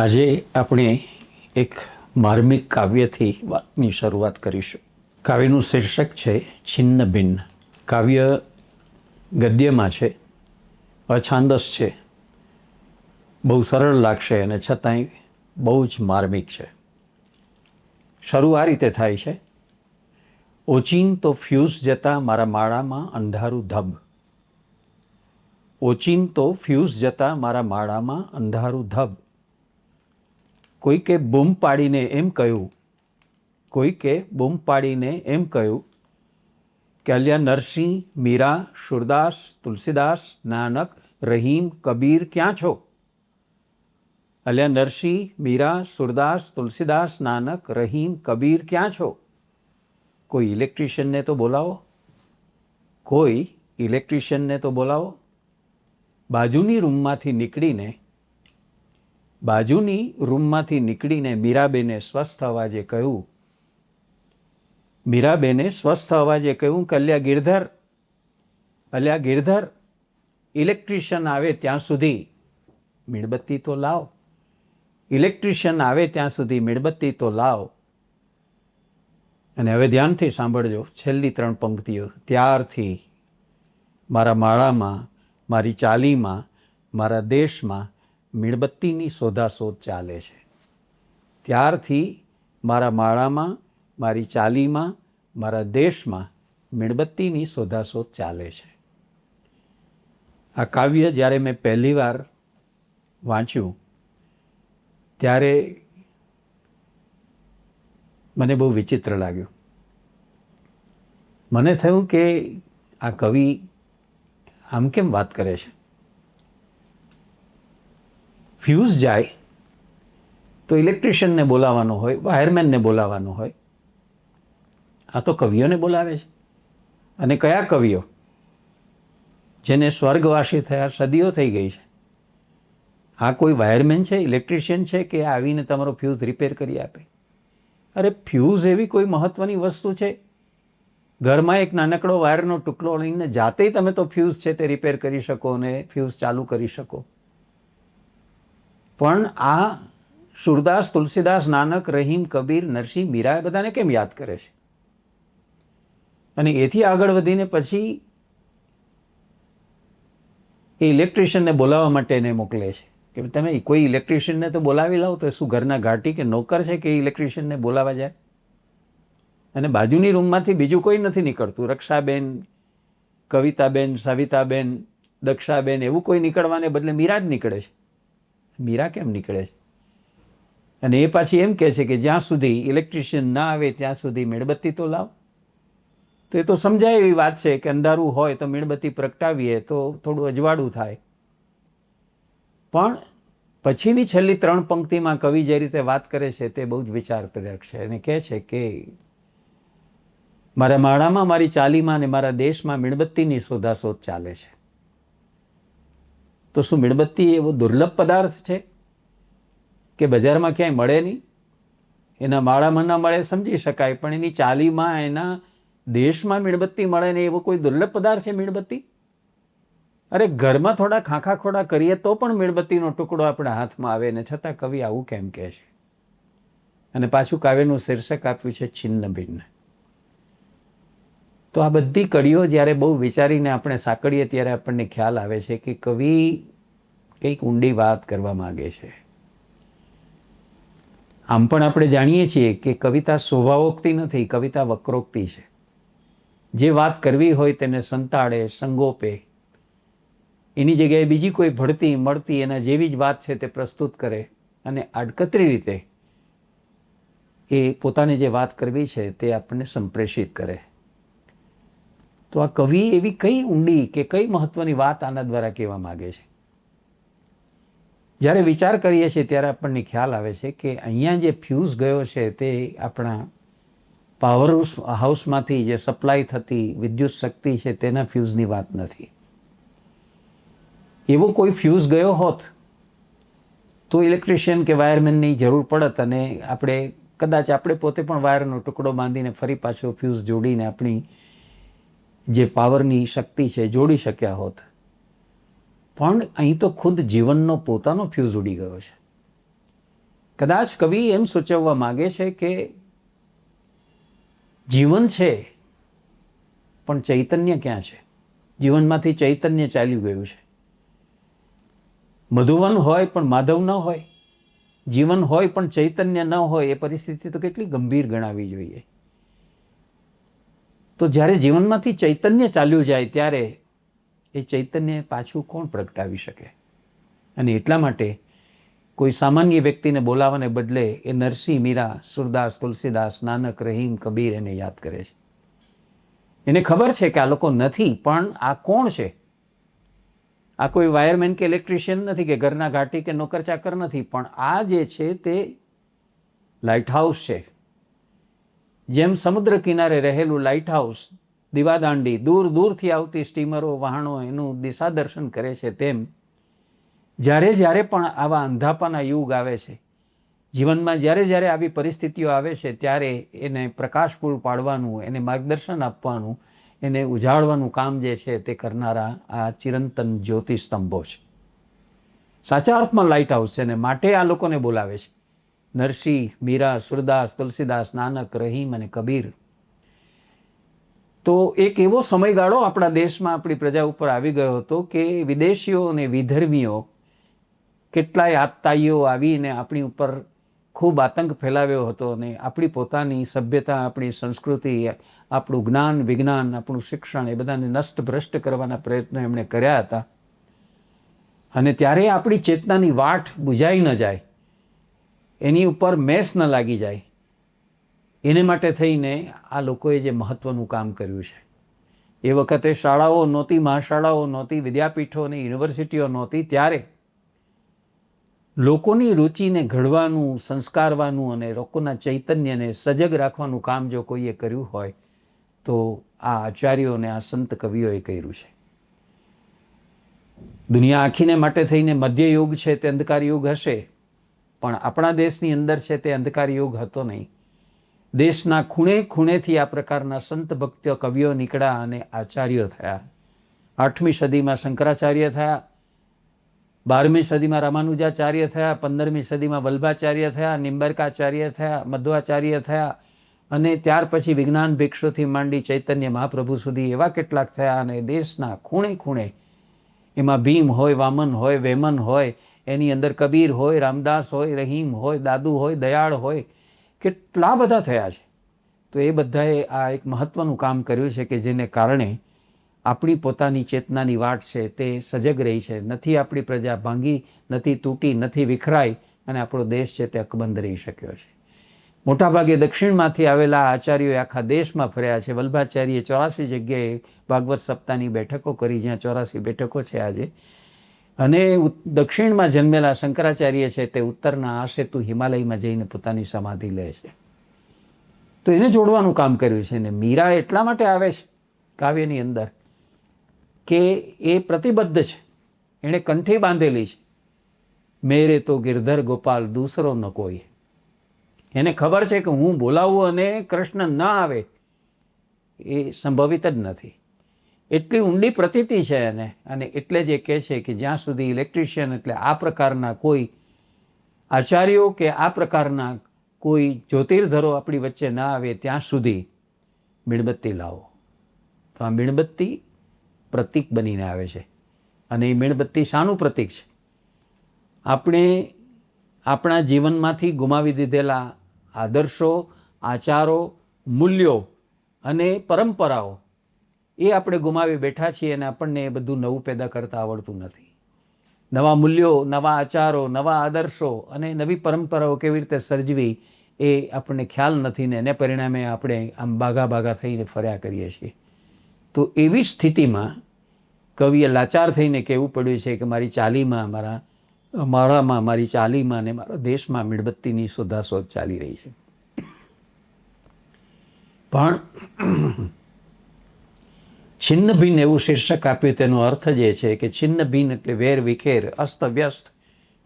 આજે આપણે એક માર્મિક કાવ્યથી વાતની શરૂઆત કરીશું. કાવ્યનું શીર્ષક છે છિન્ન ભિન્ન. કાવ્ય ગદ્યમાં છે, અછાંદસ છે, બહુ સરળ લાગશે અને છતાંય બહુ જ માર્મિક છે. શરૂ આ રીતે થાય છે: ઓચિન તો ફ્યુઝ જતાં મારા માળામાં અંધારું ધબ. ઓચિન તો ફ્યુઝ જતાં મારા માળામાં અંધારું ધબ. કોઈકે બૂમ પાડીને એમ કહ્યું, કોઈકે બૂમ પાડીને એમ કહ્યું કે અલ્યા નરસિંહ, મીરા, સુરદાસ, તુલસીદાસ, નાનક, રહીમ, કબીર ક્યાં છો? અલ્યા નરસિંહ, મીરા, સુરદાસ, તુલસીદાસ, નાનક, રહીમ, કબીર ક્યાં છો? કોઈ ઇલેક્ટ્રિશિયનને તો બોલાવો, કોઈ ઇલેક્ટ્રિશિયનને તો બોલાવો. બાજુની રૂમમાંથી નીકળીને મીરાબેને સ્વસ્થ અવાજે કહ્યું, કે અલ્યા ગિરધર, ઇલેક્ટ્રિશિયન આવે ત્યાં સુધી મીણબત્તી તો લાવ. ઇલેક્ટ્રિશિયન આવે ત્યાં સુધી મીણબત્તી તો લાવ. અને હવે ધ્યાનથી સાંભળજો છેલ્લી 3 પંક્તિઓ. ત્યારથી મારા માળામાં, મારી ચાલીમાં, મારા દેશમાં મીણબત્તીની શોધાશોધ ચાલે છે. ત્યારથી મારા માળામાં, મારી ચાલીમાં, મારા દેશમાં મીણબત્તીની શોધાશોધ ચાલે છે. આ કાવ્ય જ્યારે મેં પહેલી વાર વાંચ્યું ત્યારે મને બહુ વિચિત્ર લાગ્યું. મને થયું કે આ કવિ આમ કેમ વાત કરે છે? ફ્યુઝ જાય તો ઇલેક્ટ્રિશિયનને બોલાવવાનો હોય, વાયરમેનને બોલાવવાનો હોય. આ તો કવિઓને બોલાવે છે. અને કયા કવિઓ? જેને સ્વર્ગવાસી થયા સદીઓ થઈ ગઈ છે. આ કોઈ વાયરમેન છે, ઇલેક્ટ્રિશિયન છે કે આવીને તમારો ફ્યુઝ રિપેર કરી આપે? અરે ફ્યુઝ એવી કોઈ મહત્ત્વની વસ્તુ છે? ઘરમાં એક નાનકડો વાયરનો ટુકડો લઈને જાતે તમે તો ફ્યુઝ છે તે રિપેર કરી શકો અને ફ્યુઝ ચાલુ કરી શકો. પણ આ સુરદાસ, તુલસીદાસ, નાનક, રહીમ, કબીર, નરસિંહ, મીરા એ બધાને કેમ યાદ કરે છે? અને એથી આગળ વધીને પછી એ ઇલેક્ટ્રિશિયનને બોલાવવા માટે એને મોકલે છે કે તમે કોઈ ઇલેક્ટ્રિશિયનને તો બોલાવી લાવો. તો શું ઘરના ઘાટી કે નોકર છે કે ઇલેક્ટ્રિશિયનને બોલાવવા જાય? અને બાજુની રૂમમાંથી બીજું કોઈ નથી નીકળતું. રક્ષાબેન, કવિતાબેન, સવિતાબેન, દક્ષાબેન એવું કોઈ નીકળવાને બદલે મીરા જ નીકળે છે. મીરા કેમ નીકળે છે? અને એ પાછી એમ કહે છે કે જ્યાં સુધી ઇલેક્ટ્રિશિયન ના આવે ત્યાં સુધી મીણબત્તી તો લાવ. તો એ તો સમજાય એવી વાત છે કે અંધારું હોય તો મીણબત્તી પ્રગટાવીએ તો થોડું અજવાળું થાય. પણ પછીની છેલ્લી 3 પંક્તિમાં કવિ જે રીતે વાત કરે છે તે બહુ જ વિચારપ્રેરક છે. અને કહે છે કે મારા માળામાં, મારી ચાલીમાં અને મારા દેશમાં મીણબત્તીની શોધાશોધ ચાલે છે. તો શું મીણબત્તી એવો દુર્લભ પદાર્થ છે કે બજારમાં ક્યાંય મળે નહીં? એના માળામાં ના મળે સમજી શકાય, પણ એની ચાલીમાં, એના દેશમાં મીણબત્તી મળે ને એવો કોઈ દુર્લભ પદાર્થ છે મીણબત્તી? અરે ઘરમાં થોડા ખાખા ખોડા કરીએ તો પણ મીણબત્તીનો ટુકડો આપણા હાથમાં આવે ને છતાં કવિ આવું કેમ કહે છે? અને પાછું કાવ્યનું શીર્ષક આપ્યું છે છિન્ન ભિન્ન. તો આ બધી કડીઓ જ્યારે બહુ વિચારીને આપણે સાંકળીએ ત્યારે આપણને ખ્યાલ આવે છે કે કવિ કંઈક ઊંડી વાત કરવા માગે છે. આમ પણ આપણે જાણીએ છીએ કે કવિતા શોભાવોક્તિ નથી, કવિતા વક્રોક્તિ છે. જે વાત કરવી હોય તેને સંતાડે, સંગોપે, એની જગ્યાએ બીજી કોઈ ભળતી મળતી એના જેવી જ વાત છે તે પ્રસ્તુત કરે અને આડકતરી રીતે એ પોતાને જે વાત કરવી છે તે આપણને સંપ્રેષિત કરે. તો આ કવિ એવી કઈ ઊંડી કે કઈ મહત્વની વાત આના દ્વારા કહેવા માગે છે? જ્યારે વિચાર કરીએ છીએ ત્યારે આપણને ખ્યાલ આવે છે કે અહીંયા જે ફ્યુઝ ગયો છે તે આપણા પાવર હાઉસમાંથી જે સપ્લાય થતી વિદ્યુત શક્તિ છે તેના ફ્યુઝની વાત નથી. એવો કોઈ ફ્યુઝ ગયો હોત તો ઇલેક્ટ્રિશિયન કે વાયરમેનની જરૂર પડત અને કદાચ આપણે પોતે પણ વાયરનો ટુકડો બાંધીને ફરી પાછો ફ્યુઝ જોડીને આપણી જે પાવરની શક્તિ છે જોડી શક્યા હોત. પણ અહીં તો ખુદ જીવનનો પોતાનો ફ્યુઝ ઉડી ગયો છે. કદાચ કવિ એમ સૂચવવા માગે છે કે જીવન છે પણ ચૈતન્ય ક્યાં છે? જીવનમાંથી ચૈતન્ય ચાલ્યું ગયું છે. મધુવન હોય પણ માધવ ન હોય, જીવન હોય પણ ચૈતન્ય ન હોય, એ પરિસ્થિતિ તો કેટલી ગંભીર ગણાવી જોઈએ. તો જ્યારે જીવનમાંથી ચૈતન્ય ચાલ્યું જાય ત્યારે એ ચૈતન્ય પાછું કોણ પ્રગટાવી શકે? અને એટલા માટે કોઈ સામાન્ય વ્યક્તિને બોલાવાને બદલે એ નરસિંહ, મીરા, સુરદાસ, તુલસીદાસ, નાનક, રહીમ, કબીર એને યાદ કરે છે. એને ખબર છે કે આ લોકો નથી, પણ આ કોણ છે? આ કોઈ વાયરમેન કે ઇલેક્ટ્રિશિયન નથી, કે ઘરના ઘાટી કે નોકર ચાકર નથી, પણ આ જે છે તે લાઇટ હાઉસ છે. જેમ સમુદ્ર કિનારે રહેલું લાઇટ હાઉસ દીવાદાંડી દૂર દૂરથી આવતી સ્ટીમરો, વહાણો એનું દિશા દર્શન કરે છે, તેમ જ્યારે જ્યારે પણ આવા અંધાપાના યુગ આવે છે જીવનમાં, જ્યારે જ્યારે આવી પરિસ્થિતિઓ આવે છે, ત્યારે એને પ્રકાશ પૂરું પાડવાનું, એને માર્ગદર્શન આપવાનું, એને ઉજાળવાનું કામ જે છે તે કરનારા આ ચિરંતન જ્યોતિ સ્તંભો છે. સાચા અર્થમાં લાઇટ હાઉસ છે, અને માટે આ લોકોને બોલાવે છે. નરસિંહ, મીરા, સુરદાસ, તુલસીદાસ, નાનક, રહીમ અને કબીર. તો એક એવો સમયગાળો આપણા દેશમાં આપણી પ્રજા ઉપર આવી ગયો હતો કે વિદેશીઓ અને વિધર્મીઓ કેટલાય આતતાઈઓ આવીને આપણી ઉપર ખૂબ આતંક ફેલાવ્યો હતો, અને આપણી પોતાની સભ્યતા, આપણી સંસ્કૃતિ, આપણું જ્ઞાન, વિજ્ઞાન, આપણું શિક્ષણ એ બધાને નષ્ટ ભ્રષ્ટ કરવાના પ્રયત્નો એમણે કર્યા હતા. અને ત્યારે આપણી ચેતનાની વાટ બુઝાઈ ન જાય, એની ઉપર મેસ ન લાગી જાય, એને માટે થઈને આ લોકોએ જે મહત્ત્વનું કામ કર્યું છે. એ વખતે શાળાઓ નહોતી, મહાશાળાઓ નહોતી, વિદ્યાપીઠો અને યુનિવર્સિટીઓ નહોતી, ત્યારે લોકોની રુચિને ઘડવાનું, સંસ્કારવાનું અને લોકોના ચૈતન્યને સજગ રાખવાનું કામ જો કોઈએ કર્યું હોય તો આ આચાર્યો અને આ સંત કવિઓએ કર્યું છે. દુનિયા આખીને માટે થઈને મધ્યયુગ છે તે અંધકાર યુગ હશે, પણ આપણા દેશની અંદર છે તે અંધકાર યુગ હતો નહીં. દેશના ખૂણે ખૂણેથી આ પ્રકારના સંત ભક્ત કવિઓ નીકળ્યા અને આચાર્યો થયા. 8મી સદીમાં શંકરાચાર્ય થયા, 12મી સદીમાં રામાનુજાચાર્ય થયા, 15મી સદીમાં વલ્ભાચાર્ય થયા, નિંબર્કાચાર્ય થયા, મધ્વાચાર્ય થયા, અને ત્યાર પછી વિજ્ઞાન ભિક્ષુથી માંડી ચૈતન્ય મહાપ્રભુ સુધી એવા કેટલાક થયા. અને દેશના ખૂણે ખૂણે એમાં ભીમ હોય, વામન હોય, વેમન હોય, એની અંદર કબીર હોય, રામદાસ હોય, રહીમ હોય, દાદુ હોય, દયાળ હોય, કેટલા બધા થયા છે. તો એ બધાએ આ એક મહત્ત્વનું કામ કર્યું છે કે જેને કારણે આપણી પોતાની ચેતનાની વાટ છે તે સજગ રહી છે. નથી આપણી પ્રજા ભાંગી, નથી તૂટી, નથી વિખરાઈ, અને આપણો દેશ છે તે અકબંધ રહી શક્યો છે. મોટાભાગે દક્ષિણમાંથી આવેલા આચાર્યોએ આખા દેશમાં ફર્યા છે. વલ્ભાચાર્યએ 84 જગ્યાએ ભાગવત સપ્તાહની બેઠકો કરી, જ્યાં 84 બેઠકો છે આજે. અને દક્ષિણમાં જન્મેલા શંકરાચાર્ય છે તે ઉત્તરના આ સેતુ હિમાલયમાં જઈને પોતાની સમાધિ લે છે. તો એને જોડવાનું કામ કર્યું છે. ને મીરા એટલા માટે આવે છે કાવ્યની અંદર કે એ પ્રતિબદ્ધ છે, એણે કંઠી બાંધેલી છે, મેરે તો ગિરધર ગોપાલ દૂસરો ન કોઈ. એને ખબર છે કે હું બોલાવું અને કૃષ્ણ ન આવે એ સંભવિત જ નથી. એટલી ઊંડી પ્રતીતિ છે એને. અને એટલે જ એ કહે છે કે જ્યાં સુધી ઇલેક્ટ્રિશિયન એટલે આ પ્રકારના કોઈ આચાર્યો કે આ પ્રકારના કોઈ જ્યોતિર્ધરો આપણી વચ્ચે ના આવે ત્યાં સુધી મીણબત્તી લાવો. તો આ મીણબત્તી પ્રતીક બનીને આવે છે. અને એ મીણબત્તી શાનું પ્રતીક છે? આપણે આપણા જીવનમાંથી ગુમાવી દીધેલા આદર્શો, આચારો, મૂલ્યો અને પરંપરાઓ એ આપણે ગુમાવી બેઠા છીએ, અને આપણને એ બધું નવું પેદા કરતા આવડતું નથી. નવા મૂલ્યો, નવા આચારો, નવા આદર્શો અને નવી પરંપરાઓ કેવી રીતે સર્જવી એ આપણને ખ્યાલ નથી, ને એને પરિણામે આપણે આમ બાઘા બાઘા થઈને ફર્યા કરીએ છીએ. તો એવી સ્થિતિમાં કવિએ લાચાર થઈને કહેવું પડ્યું છે કે મારી ચાલીમાં, મારામાં, મારી ચાલીમાં અને મારા દેશમાં મીણબત્તીની શોધાશોધ ચાલી રહી છે. પણ છિન્ન ભિન્ન એવું શીર્ષક આપ્યું. તેનો અર્થ જે છે કે છિન્ન ભિન્ન એટલે વેર વિખેર, અસ્ત વ્યસ્ત.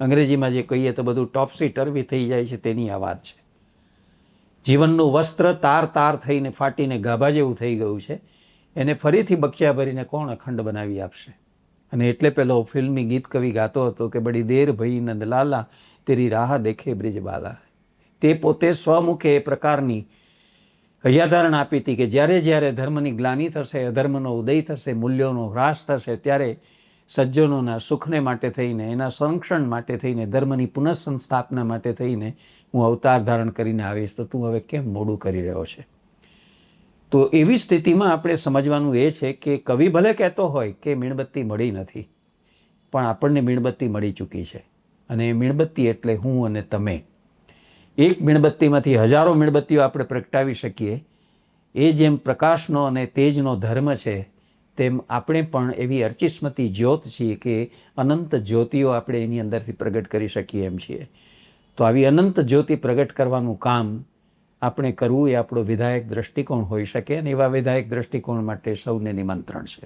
અંગ્રેજીમાં જે કહીએ તો બધું ટોપસી ટર્વી થઈ જાય છે, તેની આ વાત છે. જીવનનું વસ્ત્ર તાર તાર થઈને ફાટીને ગાભા જેવું થઈ ગયું છે. એને ફરીથી બખિયા ભરીને કોણ અખંડ બનાવી આપશે? અને એટલે પેલો ફિલ્મી ગીત કવિ ગાતો હતો કે બડી દેર ભઈ નંદલાલા, તેરી રાહ દેખે બ્રિજબાલા. તે પોતે સ્વમુખે એ પ્રકારની હૈયાધારણ આપી હતી કે જ્યારે જ્યારે ધર્મની ગ્લાનિ થશે, અધર્મનો ઉદય થશે, મૂલ્યોનો હ્રાસ થશે, ત્યારે સજ્જનોના સુખને માટે થઈને, એના સંરક્ષણ માટે થઈને, ધર્મની પુનઃસંસ્થાપના માટે થઈને હું અવતાર ધારણ કરીને આવીશ. તો તું હવે કેમ મોડું કરી રહ્યો છે? તો એવી સ્થિતિમાં આપણે સમજવાનું એ છે કે કવિ ભલે કહેતો હોય કે મીણબત્તી મળી નથી, પણ આપણને મીણબત્તી મળી ચૂકી છે. અને એ મીણબત્તી એટલે હું અને તમે. એક મીણબત્તીમાંથી હજારો મીણબત્તીઓ આપણે પ્રગટાવી શકીએ. એ જેમ પ્રકાશનો અને તેજનો ધર્મ છે, તેમ આપણે પણ એવી અર્ચિસ્મતી જ્યોત છીએ કે અનંત જ્યોતિઓ આપણે એની અંદરથી પ્રગટ કરી શકીએ એમ છીએ. તો આવી અનંત જ્યોતિ પ્રગટ કરવાનું કામ આપણે કરવું એ આપણો વિધાયક દ્રષ્ટિકોણ હોઈ શકે, અને એવા વિધાયક દ્રષ્ટિકોણ માટે સૌને નિમંત્રણ છે.